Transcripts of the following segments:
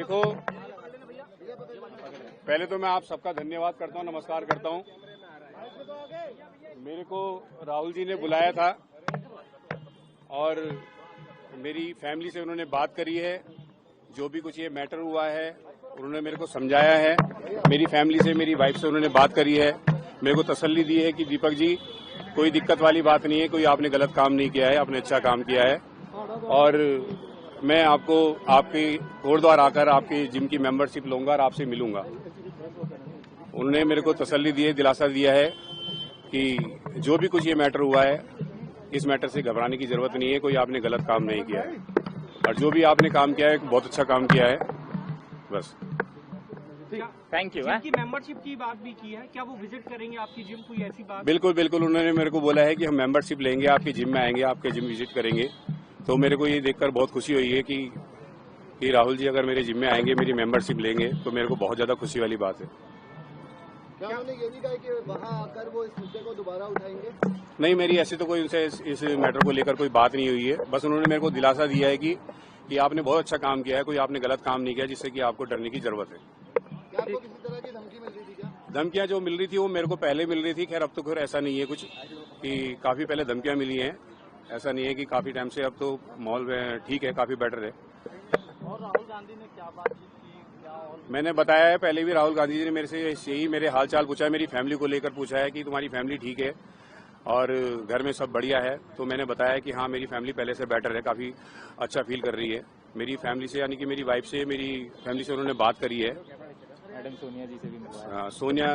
देखो, पहले तो मैं आप सबका धन्यवाद करता हूं, नमस्कार करता हूं। मेरे को राहुल जी ने बुलाया था और मेरी फैमिली से उन्होंने बात करी है। जो भी कुछ ये मैटर हुआ है उन्होंने मेरे को समझाया है। मेरी फैमिली से, मेरी वाइफ से उन्होंने बात करी है, मेरे को तसल्ली दी है कि दीपक जी कोई दिक्कत वाली बात नहीं है, कोई आपने गलत काम नहीं किया है, आपने अच्छा काम किया है। और मैं आपको आपके कोटद्वार आकर आपकी जिम की मेंबरशिप लूंगा और आपसे मिलूंगा। उन्होंने मेरे को तसल्ली दी है, दिलासा दिया है कि जो भी कुछ ये मैटर हुआ है इस मैटर से घबराने की जरूरत नहीं है, कोई आपने गलत काम नहीं किया है और जो भी आपने काम किया है बहुत अच्छा काम किया है। बस थैंक यू। जिम की मेंबरशिप की बात भी की है, क्या वो विजिट करेंगे आपकी जिम, कोई ऐसी बात? बिल्कुल बिल्कुल, उन्होंने मेरे को बोला है कि हम मेंबरशिप लेंगे, आपकी जिम में आएंगे, आपके जिम विजिट करेंगे। तो मेरे को ये देखकर बहुत खुशी हुई है कि राहुल जी अगर मेरे जिम में आएंगे, मेरी मेंबरशिप लेंगे तो मेरे को बहुत ज्यादा खुशी वाली बात है। क्या उन्होंने ये भी कहा कि वहां आकर वो इस मुद्दे को दोबारा उठाएंगे? नहीं, मेरी ऐसी तो कोई उनसे इस मैटर को लेकर कोई बात नहीं हुई है। बस उन्होंने मेरे को दिलासा दिया है कि आपने बहुत अच्छा काम किया है, कोई आपने गलत काम नहीं किया जिससे कि आपको डरने की जरूरत है। क्या आपको किसी तरह की धमकी मिल रही थी क्या? धमकियां जो मिल रही थी वो मेरे को पहले मिल रही थी। खैर अब तो खैर ऐसा नहीं है कुछ कि काफी पहले धमकियां मिली हैं, ऐसा नहीं है कि काफी टाइम से। अब तो माहौल ठीक है, काफी बेटर है। और राहुल गांधी ने क्या बात की? मैंने बताया है पहले भी, राहुल गांधी जी ने मेरे से यही मेरे हाल चाल पूछा है, मेरी फैमिली को लेकर पूछा है कि तुम्हारी फैमिली ठीक है और घर में सब बढ़िया है। तो मैंने बताया कि हाँ, मेरी फैमिली पहले से बेटर है, काफी अच्छा फील कर रही है। मेरी फैमिली से, यानी कि मेरी वाइफ से, मेरी फैमिली से उन्होंने बात करी है। मैडम सोनिया जी से भी मिलवाया? हाँ,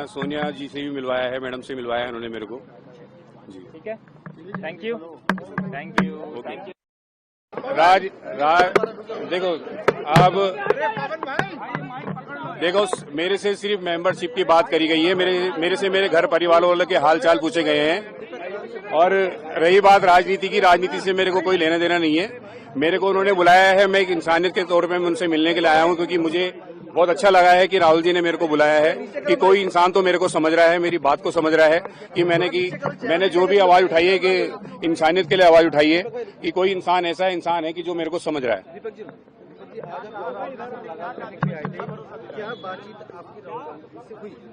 सोनिया जी से भी मिलवाया है, मैडम से मिलवाया है उन्होंने मेरे को जी। ठीक है, thank you. Thank you. Raj देखो, अब देखो, मेरे से सिर्फ मेंबरशिप की बात करी गई है, मेरे से मेरे घर परिवार वालों के हाल चाल पूछे गए हैं। और रही बात राजनीति की, राजनीति से मेरे को कोई लेना देना नहीं है। मेरे को उन्होंने बुलाया है, मैं एक इंसानियत के तौर पे मैं उनसे मिलने के लिए आया हूं, क्योंकि मुझे बहुत अच्छा लगा है कि राहुल जी ने मेरे को बुलाया है कि कोई इंसान तो मेरे को समझ रहा है, मेरी बात को समझ रहा है कि मैंने जो भी आवाज उठाई है कि इंसानियत के लिए आवाज उठाई है, कि कोई इंसान ऐसा इंसान है कि जो मेरे को समझ रहा है।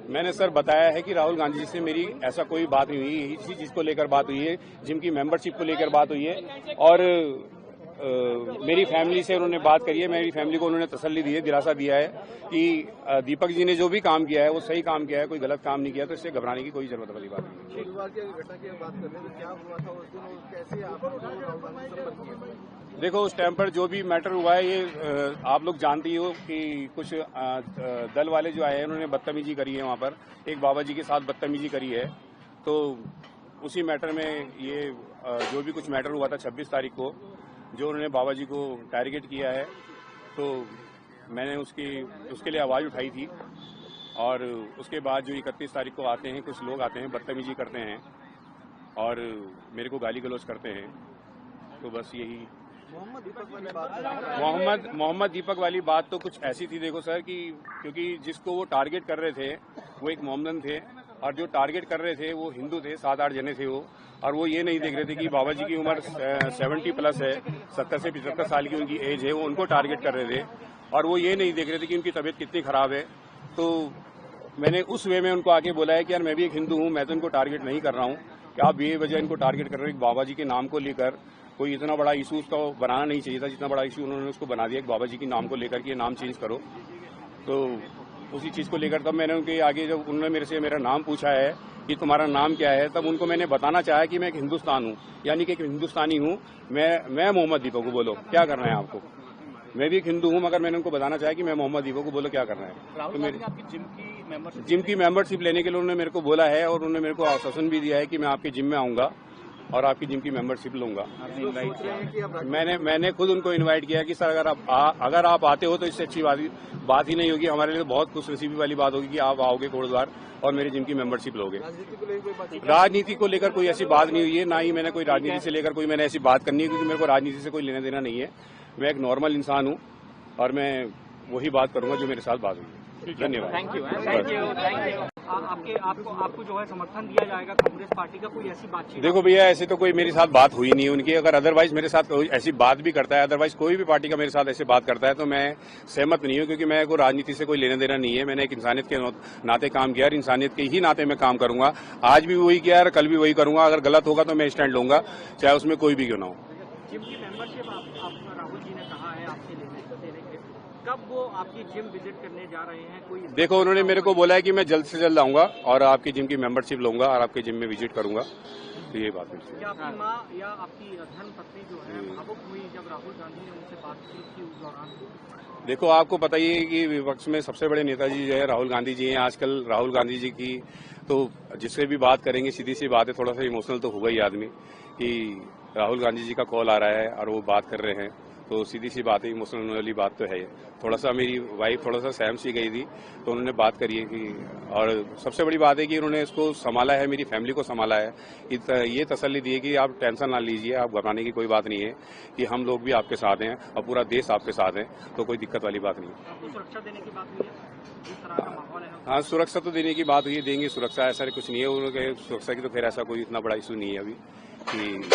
मैंने सर बताया है कि राहुल गांधी जी से मेरी ऐसा कोई बात नहीं हुई, इसी चीज को लेकर बात हुई है, जिम की मेंबरशिप को लेकर बात हुई है। और मेरी फैमिली से उन्होंने बात करी है, मेरी फैमिली को उन्होंने तसल्ली दी है, दिलासा दिया है कि दीपक जी ने जो भी काम किया है वो सही काम किया है, कोई गलत काम नहीं किया, तो इससे घबराने की कोई जरूरत वाली बात नहीं है। गुरुवार की घटना की बात कर रहे हैं, क्या हुआ था उस दिन, कैसे आप देखो, उस टाइम पर जो भी मैटर हुआ है, ये आप लोग जानते ही हो कि कुछ दल वाले जो आए हैं उन्होंने बदतमीजी करी है, वहां पर एक बाबा जी के साथ बदतमीजी करी है। तो उसी मैटर में ये जो भी कुछ मैटर हुआ था 26 तारीख को, जो उन्होंने बाबा जी को टारगेट किया है, तो मैंने उसके लिए आवाज उठाई थी। और उसके बाद जो 31 तारीख को आते हैं, कुछ लोग आते हैं, बदतमीजी करते हैं और मेरे को गाली गलौज करते हैं। तो बस यही मोहम्मद दीपक वाली बात तो कुछ ऐसी थी, देखो सर, कि क्योंकि जिसको वो टारगेट कर रहे थे वो एक मोहम्मदन थे, और जो टारगेट कर रहे थे वो हिंदू थे, 7-8 जने थे वो। और वो ये नहीं देख रहे थे कि बाबा जी की उम्र 70 प्लस है, 70 से 75 साल की उनकी एज है, वो उनको टारगेट कर रहे थे। और वो ये नहीं देख रहे थे कि उनकी तबीयत कितनी खराब है। तो मैंने उस वे में उनको आके बोला है कि यार मैं भी एक हिंदू हूँ, मैं तो इनको टारगेट नहीं कर रहा हूँ, कि आप ये वजह इनको टारगेट कर रहे हो बाबा जी के नाम को लेकर। कोई इतना बड़ा इशू उसका बनाना नहीं चाहिए था, जितना बड़ा इशू उन्होंने उसको बना दिया बाबा जी के नाम को लेकर, कि ये नाम चेंज करो। तो उसी चीज को लेकर तब मैंने उनके आगे, जब उन्होंने मेरे से मेरा नाम पूछा है कि तुम्हारा नाम क्या है, तब उनको मैंने बताना चाहा कि मैं एक हिंदुस्तान हूँ, यानी कि एक हिंदुस्तानी हूँ, मैं मोहम्मद दीपक को बोलो क्या करना है आपको। मैं भी एक हिंदू हूँ, मगर मैंने उनको बताना चाहा कि मैं मोहम्मद दीपक को बोलो क्या करना है। तो मेरी जिम की मेंबरशिप लेने के लिए उन्होंने मेरे को बोला है, और उन्होंने मेरे को आश्वासन भी दिया है कि मैं आपके जिम में आऊंगा और आपकी जिम की मेंबरशिप लूंगा। मैंने खुद उनको इनवाइट किया कि सर अगर आप आते हो तो इससे अच्छी बात ही नहीं होगी, हमारे लिए बहुत खुशनसीबी वाली बात होगी कि आप आओगे कोटद्वार और मेरे जिम की मेंबरशिप लोगे। राजनीति को लेकर कोई ऐसी बात नहीं हुई है, ना ही मैंने कोई राजनीति से लेकर कोई मैंने ऐसी बात करनी है, क्योंकि मेरे को राजनीति से कोई लेना देना नहीं है। मैं एक नॉर्मल इंसान हूँ और मैं वही बात करूंगा जो मेरे साथ बात हुई है। धन्यवाद। Thank you. आपको जो है समर्थन दिया जाएगा कांग्रेस पार्टी का, कोई ऐसी बातचीत? देखो भैया, ऐसे तो कोई मेरे साथ बात हुई नहीं उनकी। अगर अदरवाइज मेरे साथ कोई ऐसी बात भी करता है, अदरवाइज कोई भी पार्टी का मेरे साथ ऐसे बात करता है तो मैं सहमत नहीं हूं, क्योंकि मैं कोई राजनीति से कोई लेना देना नहीं है। मैंने एक इंसानियत के नाते काम किया और इंसानियत के ही नाते मैं काम करूंगा। आज भी वही किया और कल भी वही करूंगा। अगर गलत होगा तो मैं स्टैंड लूंगा, चाहे उसमें कोई भी क्यों ना हो। जिम की मेंबरशिप राहुल जी ने कहा है आपसे देने के, कब वो आपकी जिम विजिट करने जा रहे हैं? कोई देखो, उन्होंने मेरे को बोला है कि मैं जल्द से जल्द आऊंगा और आपकी जिम की मेंबरशिप लूंगा और आपके जिम में विजिट करूंगा। तो ये बात है। क्या आपकी माँ या आपकी धर्मपत्नी जो है भावुक हुई जब राहुल गांधी ने उनसे बातचीत की उस दौरान? देखो, आपको पता ही है कि विपक्ष में सबसे बड़े नेताजी जो है राहुल गांधी जी हैं। आजकल राहुल गांधी जी की तो जिससे भी बात करेंगे सीधी सी बात है, थोड़ा सा इमोशनल तो होगा ही आदमी कि राहुल गांधी जी का कॉल आ रहा है और वो बात कर रहे हैं, तो सीधी सी बात है, इमोशनल वाली बात तो है। थोड़ा सा मेरी वाइफ थोड़ा सा सहम सी गई थी तो उन्होंने बात करी है कि, और सबसे बड़ी बात है कि उन्होंने इसको संभाला है, मेरी फैमिली को संभाला है। ये तसल्ली दी है कि आप टेंशन ना लीजिए, आप घबराने की कोई बात नहीं है, कि हम लोग भी आपके साथ हैं और पूरा देश आपके साथ है, तो कोई दिक्कत वाली बात नहीं है। आपको सुरक्षा देने की बात हुई है? जिस तरह का माहौल है? हाँ, सुरक्षा तो देने की बात हुई है, देंगे सुरक्षा, ऐसा कुछ नहीं है। उन्होंने सुरक्षा की तो खैर ऐसा कोई इतना बड़ा इशू नहीं है अभी कि